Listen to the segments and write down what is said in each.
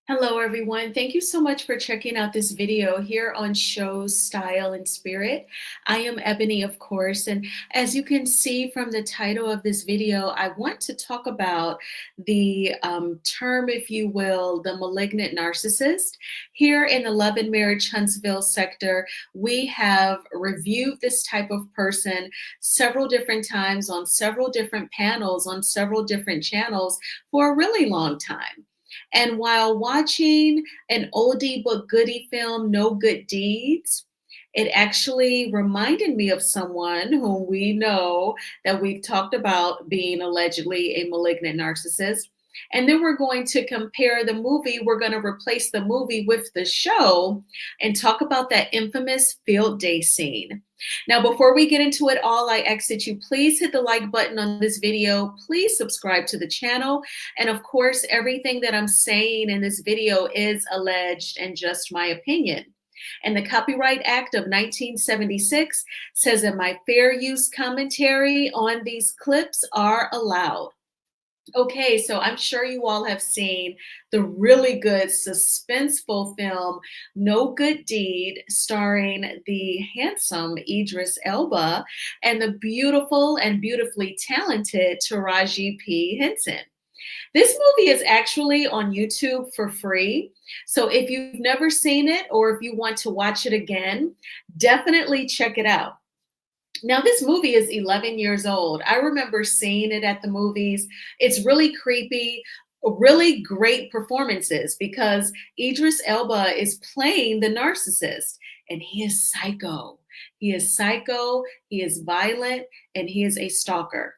Hello, everyone. Thank you so much for checking out this video here on Shows, Style, and Spirit. I am Ebony, of course, and as you can see from the title of this video, I want to talk about the term, if you will, the malignant narcissist. Here in the Love and Marriage Huntsville sector, we have reviewed this type of person several different times on several different panels, on several different channels for a really long time. And while watching an oldie but goodie film, No Good Deeds, it actually reminded me of someone whom we know that we've talked about being allegedly a malignant narcissist. And then we're going to compare the movie. We're going to replace the movie with the show and talk about that infamous field day scene. Now, before we get into it all, I ask that you please hit the like button on this video. Please subscribe to the channel. And of course, everything that I'm saying in this video is alleged and just my opinion. And the Copyright Act of 1976 says that my fair use commentary on these clips are allowed. Okay, so I'm sure you all have seen the really good suspenseful film No Good Deed, starring the handsome Idris Elba and the beautiful and beautifully talented Taraji P. Henson. This movie is actually on YouTube for free. So if you've never seen it or if you want to watch it again, definitely check it out. Now, this movie is 11 years old. I remember seeing it at the movies. It's really creepy, really great performances because Idris Elba is playing the narcissist and he is psycho. He is psycho, he is violent, and he is a stalker.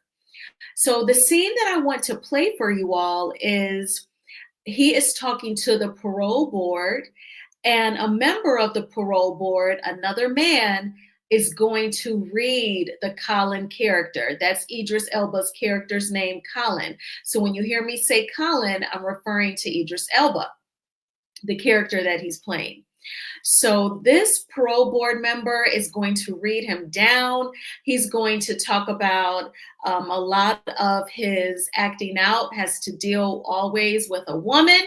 So, the scene that I want to play for you all is he is talking to the parole board, and a member of the parole board, another man, is going to read the Colin character. That's Idris Elba's character's name, Colin. So when you hear me say Colin, I'm referring to Idris Elba, the character that he's playing. So this parole board member is going to read him down. He's going to talk about a lot of his acting out has to deal always with a woman,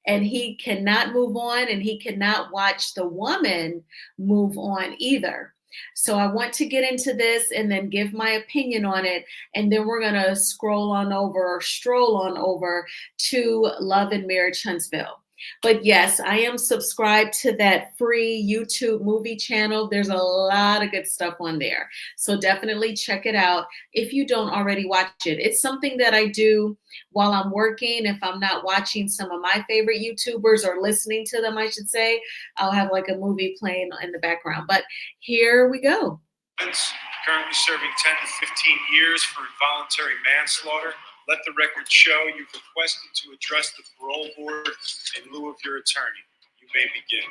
and he cannot move on, and he cannot watch the woman move on either. So I want to get into this and then give my opinion on it. And then we're going to stroll on over to Love and Marriage Huntsville. But yes, I am subscribed to that free YouTube movie channel. There's a lot of good stuff on there. So definitely check it out if you don't already watch it. It's something that I do while I'm working. If I'm not watching some of my favorite YouTubers or listening to them, I should say, I'll have like a movie playing in the background. But here we go. Currently serving 10 to 15 years for involuntary manslaughter. Let the record show you've requested to address the parole board in lieu of your attorney. You may begin.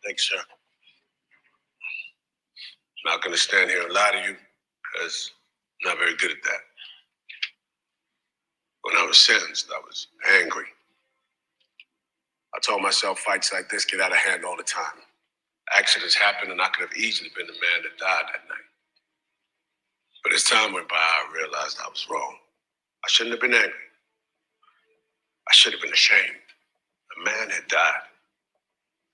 Thanks, sir. I'm not going to stand here and lie to you because I'm not very good at that. When I was sentenced, I was angry. I told myself fights like this get out of hand all the time. Accidents happen, and I could have easily been the man that died that night. But as time went by, I realized I was wrong. I shouldn't have been angry. I should have been ashamed. A man had died.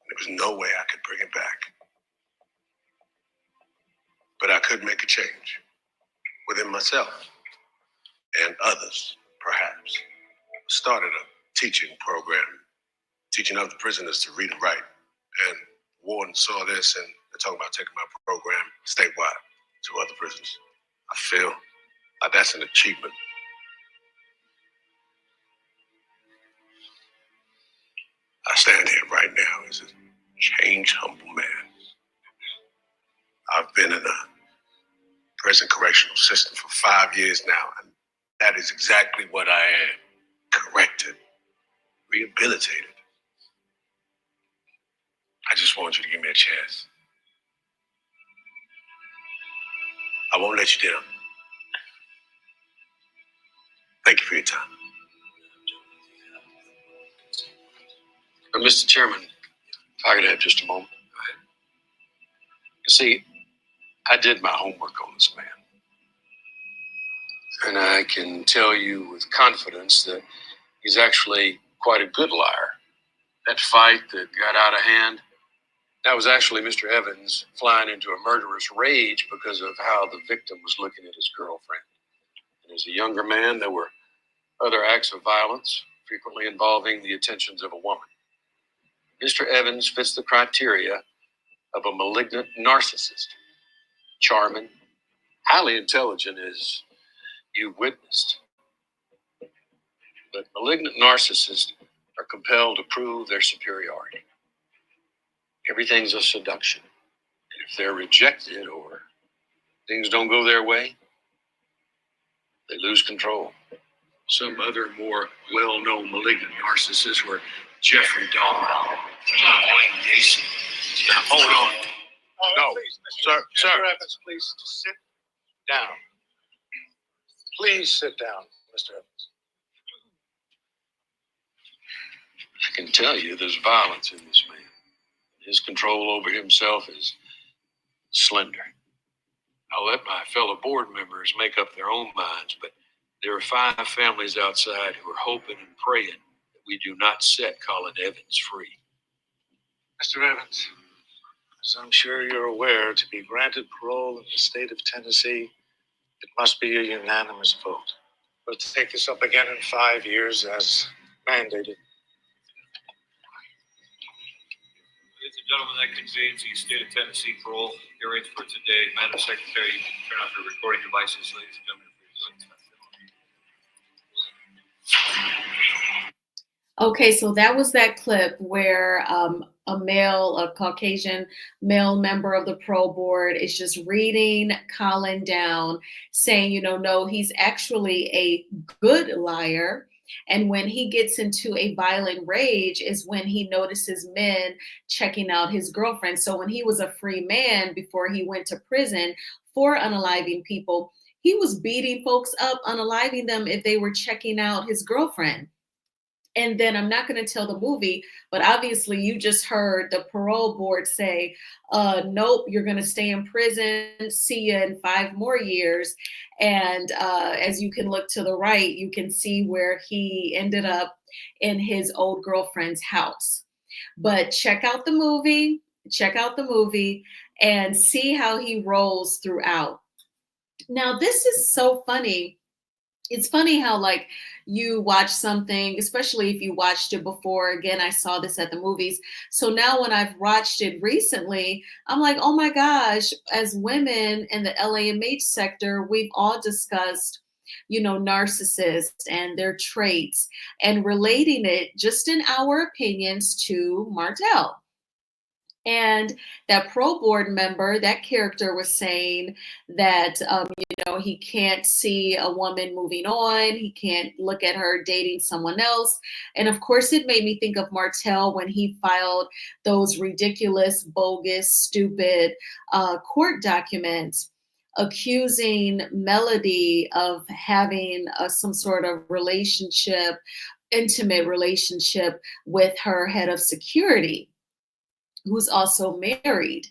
There was no way I could bring it back. But I could make a change within myself and others, perhaps. I started a teaching program, teaching other prisoners to read and write. And the warden saw this, and they're talking about taking my program statewide to other prisons. I feel like that's an achievement. I stand here right now as a changed, humble man. I've been in a prison correctional system for 5 years now, and that is exactly what I am. Corrected, rehabilitated. I just want you to give me a chance. I won't let you down. Thank you for your time. Mr. Chairman, if I could have just a moment. You see, I did my homework on this man. And I can tell you with confidence that he's actually quite a good liar. That fight that got out of hand, that was actually Mr. Evans flying into a murderous rage because of how the victim was looking at his girlfriend. And as a younger man, there were other acts of violence, frequently involving the attentions of a woman. Mr. Evans fits the criteria of a malignant narcissist. Charming, highly intelligent, as you've witnessed. But malignant narcissists are compelled to prove their superiority. Everything's a seduction. And if they're rejected or things don't go their way, they lose control. Some other more well-known malignant narcissists were Jeffrey Dahmer, John Wayne Gacy. Now, hold on. No, please, sir. Mr. Evans, please sit down. Please sit down, Mr. Evans. I can tell you there's violence in this man. His control over himself is slender. I'll let my fellow board members make up their own minds, but there are 5 families outside who are hoping and praying that we do not set Colin Evans free. Mr. Evans, as I'm sure you're aware, to be granted parole in the state of Tennessee, it must be a unanimous vote. We'll take this up again in 5 years as mandated. Ladies and gentlemen, that convenes the state of Tennessee parole hearings for today. Madam Secretary, you can turn off your recording devices, ladies and gentlemen. Okay, so that was that clip where a Caucasian male member of the parole board is just reading Colin down, saying, no, he's actually a good liar. And when he gets into a violent rage is when he notices men checking out his girlfriend. So when he was a free man before he went to prison for unaliving people, he was beating folks up, unaliving them if they were checking out his girlfriend. And then I'm not going to tell the movie, but obviously you just heard the parole board say, nope, you're going to stay in prison. See you in 5 more years. And as you can look to the right, you can see where he ended up in his old girlfriend's house. But check out the movie and see how he rolls throughout. Now, this is so funny. It's funny how you watch something, especially if you watched it before. Again, I saw this at the movies. So now when I've watched it recently, I'm like, oh my gosh, as women in the LAMH sector, we've all discussed, narcissists and their traits and relating it just in our opinions to Martell. And that parole board member, that character was saying that, he can't see a woman moving on. He can't look at her dating someone else. And of course, it made me think of Martell when he filed those ridiculous, bogus, stupid court documents accusing Melody of having some sort of relationship, intimate relationship with her head of security, who's also married.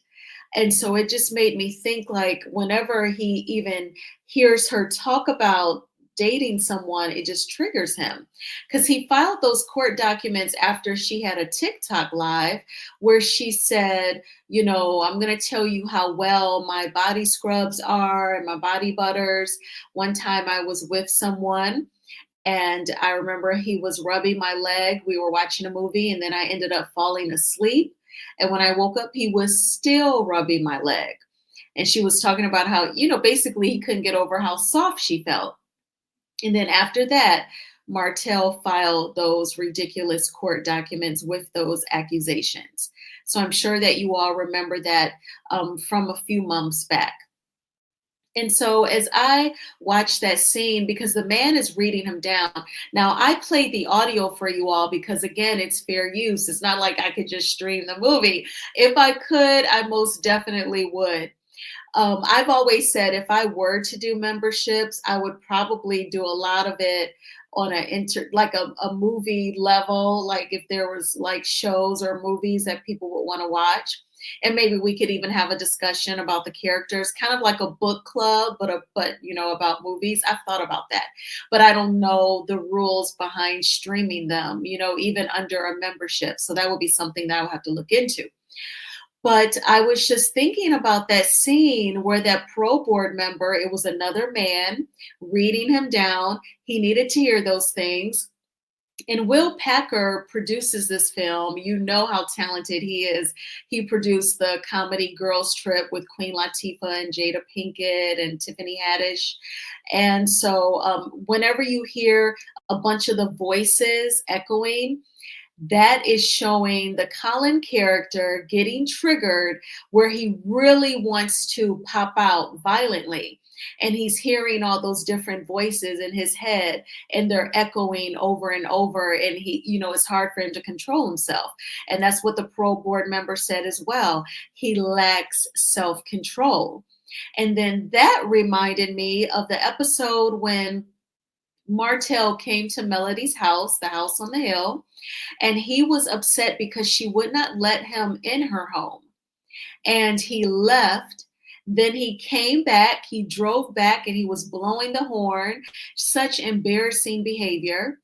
And so it just made me think, whenever he even hears her talk about dating someone, it just triggers him. Because he filed those court documents after she had a TikTok live where she said, I'm going to tell you how well my body scrubs are and my body butters. One time I was with someone, and I remember he was rubbing my leg. We were watching a movie, and then I ended up falling asleep. And when I woke up, he was still rubbing my leg. And she was talking about how, basically he couldn't get over how soft she felt. And then after that, Martell filed those ridiculous court documents with those accusations. So I'm sure that you all remember that from a few months back. And so as I watched that scene, because the man is reading him down. Now, I played the audio for you all because, again, it's fair use. It's not like I could just stream the movie. If I could, I most definitely would. I've always said if I were to do memberships, I would probably do a lot of it on a movie level, like if there was shows or movies that people would want to watch. And maybe we could even have a discussion about the characters, kind of like a book club, but about movies. I've thought about that, but I don't know the rules behind streaming them, even under a membership. So that would be something that I would have to look into. But I was just thinking about that scene where that parole board member, it was another man reading him down. He needed to hear those things. And Will Packer produces this film. You know how talented he is. He produced the comedy Girls Trip with Queen Latifah and Jada Pinkett and Tiffany Haddish. And so whenever you hear a bunch of the voices echoing, that is showing the Colin character getting triggered where he really wants to pop out violently. And he's hearing all those different voices in his head and they're echoing over and over. And it's hard for him to control himself. And that's what the parole board member said as well. He lacks self-control. And then that reminded me of the episode when Martell came to Melody's house, the house on the hill, and he was upset because she would not let him in her home. And he left. Then he came back, he drove back, and he was blowing the horn. Such embarrassing behavior.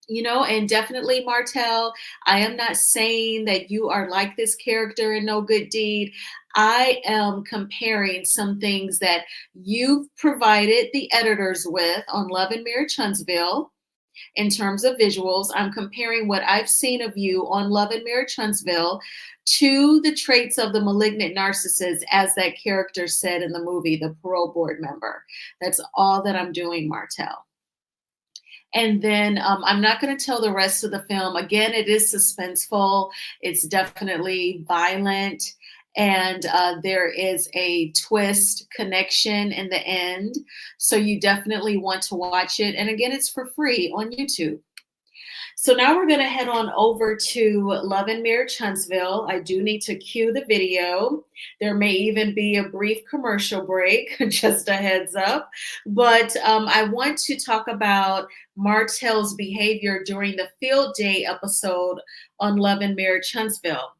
And definitely, Martell, I am not saying that you are like this character in No Good Deed. I am comparing some things that you've provided the editors with on Love and Marriage Huntsville in terms of visuals. I'm comparing what I've seen of you on Love and Marriage Huntsville to the traits of the malignant narcissist, as that character said in the movie, the parole board member. That's all that I'm doing, Martell. And then I'm not going to tell the rest of the film. Again, it is suspenseful. It's definitely violent. And there is a twist connection in the end. So you definitely want to watch it. And again, it's for free on YouTube. So now we're going to head on over to Love and Marriage Huntsville. I do need to cue the video. There may even be a brief commercial break, just a heads up. But I want to talk about Martell's behavior during the field day episode on Love and Marriage Huntsville.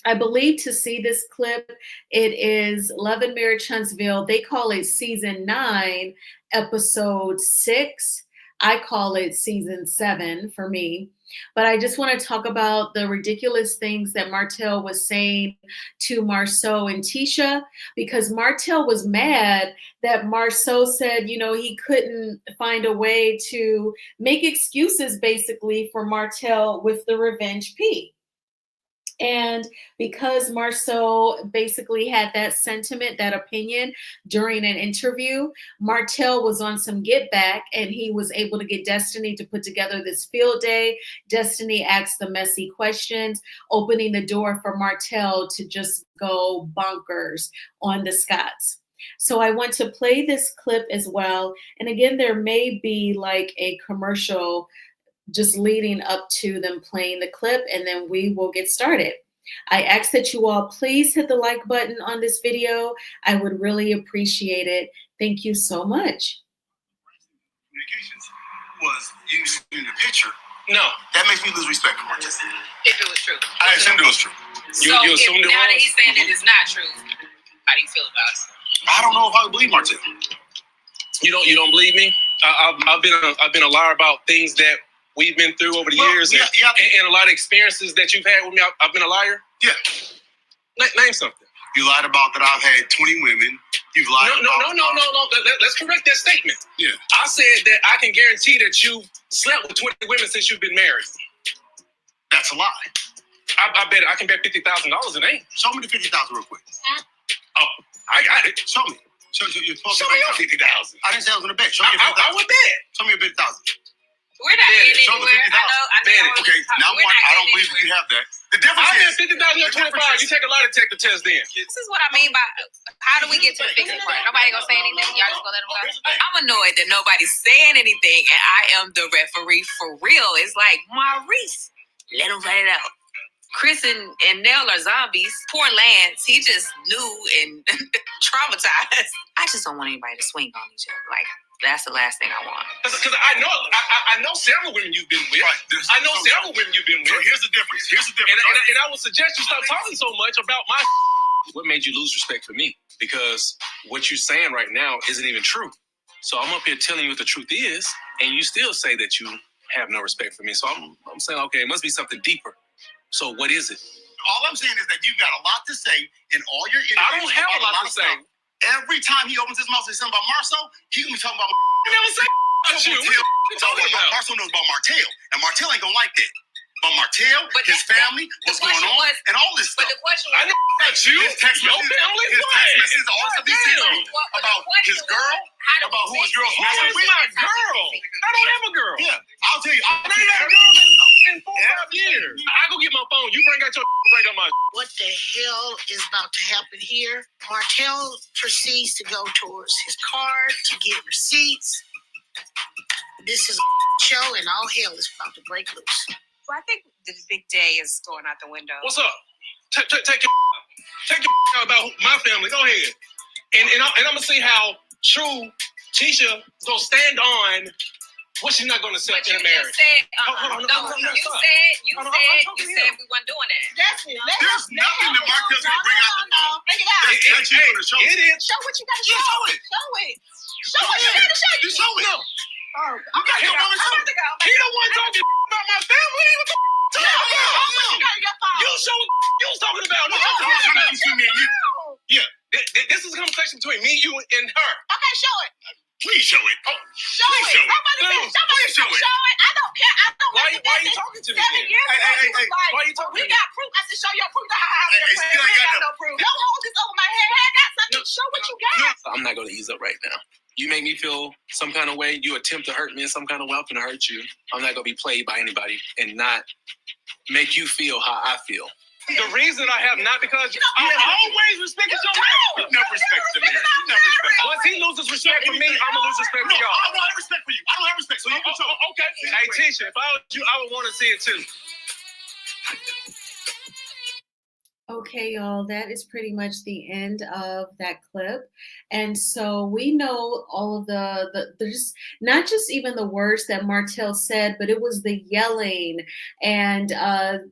I believe to see this clip, it is Love and Marriage Huntsville. They call it season 9, episode 6. I call it season 7 for me. But I just want to talk about the ridiculous things that Martell was saying to Marceau and Tisha, because Martell was mad that Marceau said, he couldn't find a way to make excuses basically for Martell with the revenge P. And because Marceau basically had that sentiment, that opinion during an interview, Martell was on some get back and he was able to get Destiny to put together this field day. Destiny asked the messy questions, opening the door for Martell to just go bonkers on the Scotts. So I want to play this clip as well. And again, there may be like a commercial just leading up to them playing the clip, and then we will get started. I ask that you all please hit the like button on this video. I would really appreciate it. Thank you so much. Communications was you in the picture. No, that makes me lose respect for Martell. If it was true. I assumed it was true. So You assumed it was? now that he's saying that it's not true, how do you feel about it? I don't know if I would believe Martell. You don't believe me? I've been a liar about things that we've been through over the years, and a lot of experiences that you've had with me. I've been a liar. Yeah. Name something. You lied about that I've had 20 women. You've lied about... No. Let's correct that statement. Yeah. I said that I can guarantee that you slept with 20 women since you've been married. That's a lie. I can bet $50,000 it ain't. Show me the 50,000 real quick. Oh, I got it. Show me. Show me your 50,000. I didn't say I was gonna bet. Show me your 50,000. I would bet. Show me your 50,000. We're not getting Show me anywhere. 50,000. I know. Okay, now one, I don't believe that you have that. The difference I is... bet 50,000 or 25. You take a lie detector test then. This is what I mean by how do we get to the fixing part? Nobody gonna say anything. Y'all just gonna let them go. I'm annoyed that nobody's saying anything, and I am the referee for real. It's like Maurice, let him let it out. Chris and Nell are zombies. Poor Lance, he just new and traumatized. I just don't want anybody to swing on each other. Like, That's the last thing I want. Because I know several women you've been with. Right. I know several women you've been with. So here's the difference. And I would suggest you stop talking so much about my. What made you lose respect for me? Because what you're saying right now isn't even true. So I'm up here telling you what the truth is, and you still say that you have no respect for me. So I'm saying, okay, it must be something deeper. So what is it? All I'm saying is that you've got a lot to say in all your interviews. I don't have a lot to say. Every time he opens his mouth and says something about Marcel, he's gonna be talking about. I never say about you. What you talking about? Marcel knows about Martell, and Martell ain't gonna like that. But Martell, his family, what's going on, and all this stuff. But the question I was, know about you. His text Your messages, family. his text messages, all God stuff he's damn. saying about his girl, about who his girl's Who messing is with. my girl? I don't have a girl. Yeah, I'll tell you. I ain't had a girl in 4 or 5 years. I go get my phone. You bring out your bring out my. What the hell is about to happen here? Martell proceeds to go towards his car to get receipts. This is a show and all hell is about to break loose. well, I think the big day is going out the window. What's up? Take your out about my family. Go ahead. And I'm gonna see how true Tisha gonna stand on what she's not gonna accept in a marriage. Said, Hold on, no, stop. you said we weren't doing that. That's it. There's nothing that Martell's gonna bring out the phone. Bring it out. That's you gonna show. It is. Show what you gotta Yeah, show. show it. Show it. Show what you gotta show. You show it. Oh, You got your woman show. He don't want to talk about my family. What the talking about? You show what you was talking about. What you talking about? Between me and you. Yeah. This is a conversation between me, you, and her. Okay, show it. Please show it. Show Please it. show it. Somebody Please show it. show it. I don't care. I don't Why care. you talking to me? 7 then? years ago, you was like, Why you talking we to me? got proof. I said, show your proof. Hey, still ain't We got got no proof. Don't hold this over my head. I got something. Show what you got. I'm not going to ease up right now. You make me feel some kind of way. You attempt to hurt me in some kind of way. I'm going to hurt you. I'm not going to be played by anybody and not make you feel how I feel. The reason I have not because I always respected your marriage. You never respect the marriage. You never respect. Once he loses respect for me, I'm gonna lose respect for No, y'all. I don't have respect for you. I don't have respect. So you can show it. Okay. Hey, Tisha, if I was you, I would want to see it too. Okay, y'all, that is pretty much the end of that clip. And so we know all of there's not just even the words that Martell said, but it was the yelling and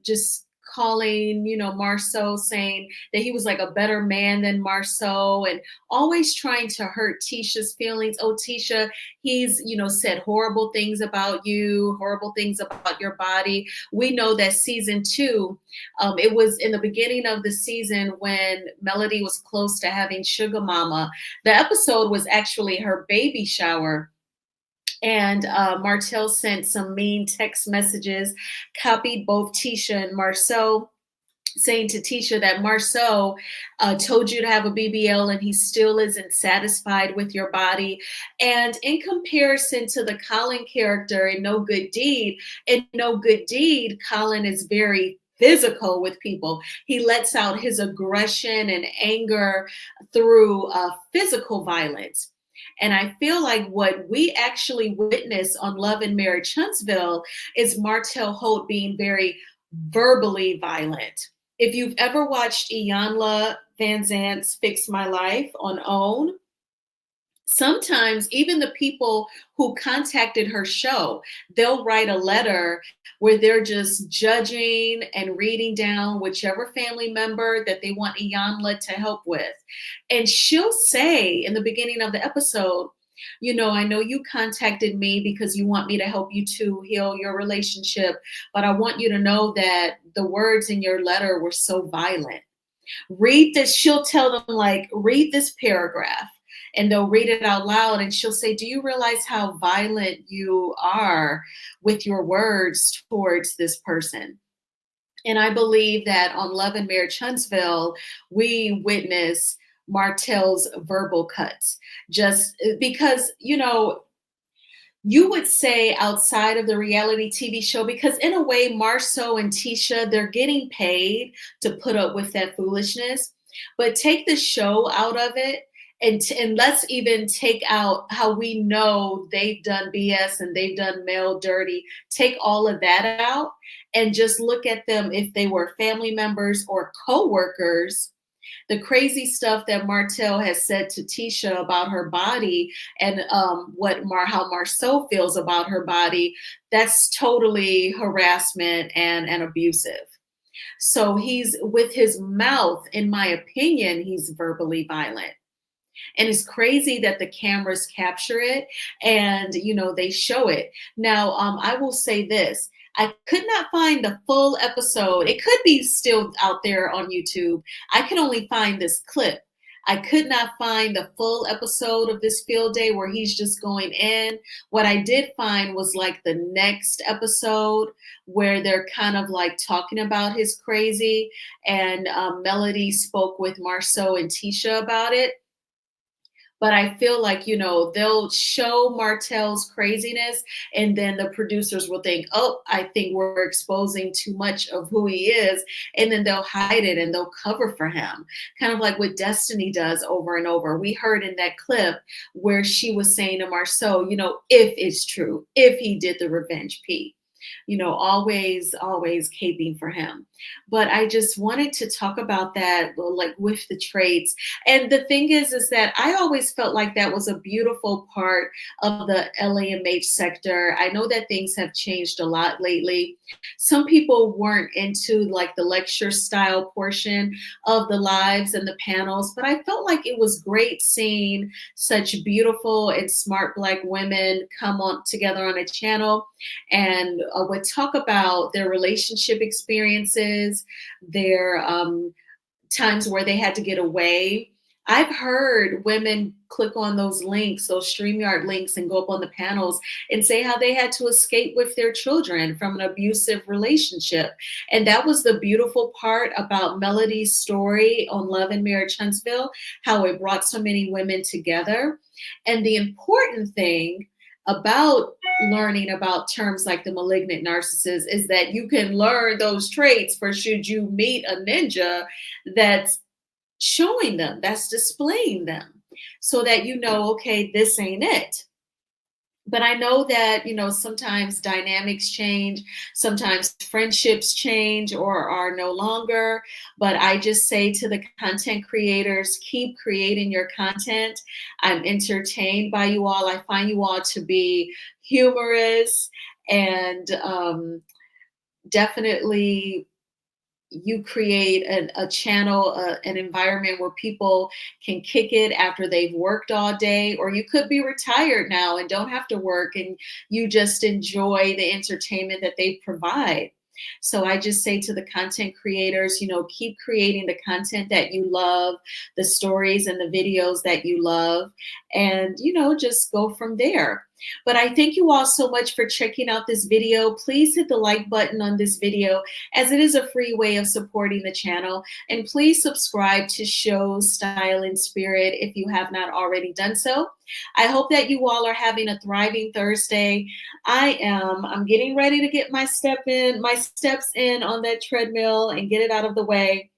just calling, Marceau, saying that he was like a better man than Marceau and always trying to hurt Tisha's feelings. Oh, Tisha, he's, said horrible things about you, horrible things about your body. We know that season 2, it was in the beginning of the season when Melody was close to having Sugar Mama. The episode was actually her baby shower. And Martell sent some mean text messages, copied both Tisha and Marceau, saying to Tisha that Marceau told you to have a BBL and he still isn't satisfied with your body. And in comparison to the Colin character in No Good Deed, Colin is very physical with people. He lets out his aggression and anger through physical violence. And I feel like what we actually witnessed on Love and Marriage Huntsville is Martell Holt being very verbally violent. If you've ever watched Iyanla Vanzant's Fix My Life on OWN, sometimes even the people who contacted her show, they'll write a letter where they're just judging and reading down whichever family member that they want Iyanla to help with. And she'll say in the beginning of the episode, I know you contacted me because you want me to help you to heal your relationship, but I want you to know that the words in your letter were so violent. Read this. She'll tell them, like, read this paragraph. And they'll read it out loud and she'll say, do you realize how violent you are with your words towards this person? And I believe that on Love and Marriage Huntsville, we witness Martell's verbal cuts just because, you would say outside of the reality TV show, because in a way, Marceau and Tisha, they're getting paid to put up with that foolishness, but take the show out of it. And let's even take out how we know they've done BS and they've done male dirty. Take all of that out and just look at them if they were family members or co-workers. The crazy stuff that Martell has said to Tisha about her body and how Marceau feels about her body, that's totally harassment and abusive. So he's, with his mouth, in my opinion, he's verbally violent. And it's crazy that the cameras capture it and, they show it. Now, I will say this. I could not find the full episode. It could be still out there on YouTube. I can only find this clip. I could not find the full episode of this field day where he's just going in. What I did find was like the next episode where they're kind of like talking about his crazy, and Melody spoke with Marceau and Tisha about it. But I feel like, they'll show Martell's craziness, and then the producers will think, oh, I think we're exposing too much of who he is. And then they'll hide it and they'll cover for him. Kind of like what Destiny does over and over. We heard in that clip where she was saying to Marceau, if it's true, if he did the revenge P. Always caping for him. But I just wanted to talk about that, like with the traits. And the thing is that I always felt like that was a beautiful part of the LAMH sector. I know that things have changed a lot lately. Some people weren't into like the lecture style portion of the lives and the panels, but I felt like it was great seeing such beautiful and smart Black women come on together on a channel and would talk about their relationship experiences, their times where they had to get away. I've heard women click on those links, those StreamYard links, and go up on the panels and say how they had to escape with their children from an abusive relationship. And that was the beautiful part about Melody's story on Love and Marriage Huntsville, how it brought so many women together. And the important thing about learning about terms like the malignant narcissist is that you can learn those traits for should you meet a ninja that's showing them, that's displaying them, so that okay, this ain't it. But I know that, sometimes dynamics change, sometimes friendships change or are no longer. But I just say to the content creators, keep creating your content. I'm entertained by you all. I find you all to be humorous and definitely you create a channel, an environment where people can kick it after they've worked all day, or you could be retired now and don't have to work and you just enjoy the entertainment that they provide. So I just say to the content creators, keep creating the content that you love, the stories and the videos that you love, and, just go from there. But I thank you all so much for checking out this video. Please hit the like button on this video, as it is a free way of supporting the channel. And please subscribe to Shows Style and Spirit if you have not already done so. I hope that you all are having a thriving Thursday. I'm getting ready to get my steps in on that treadmill and get it out of the way.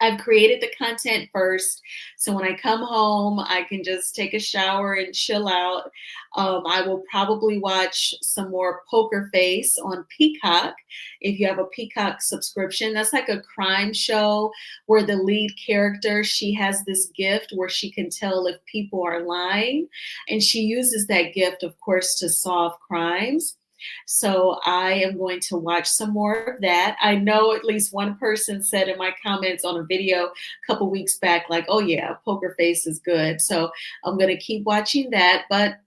I've created the content first, so when I come home, I can just take a shower and chill out. I will probably watch some more Poker Face on Peacock. If you have a Peacock subscription, that's like a crime show where the lead character, she has this gift where she can tell if people are lying, and she uses that gift, of course, to solve crimes. So I am going to watch some more of that. I know at least one person said in my comments on a video a couple weeks back, like, oh yeah, Poker Face is good. So I'm going to keep watching that. But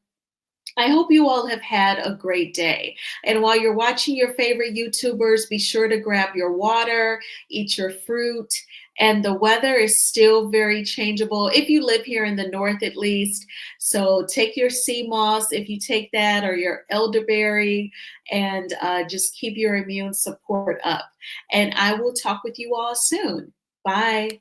I hope you all have had a great day. And while you're watching your favorite YouTubers, be sure to grab your water, eat your fruit. And the weather is still very changeable if you live here in the north, at least. So take your sea moss if you take that, or your elderberry, and just keep your immune support up. And I will talk with you all soon. Bye.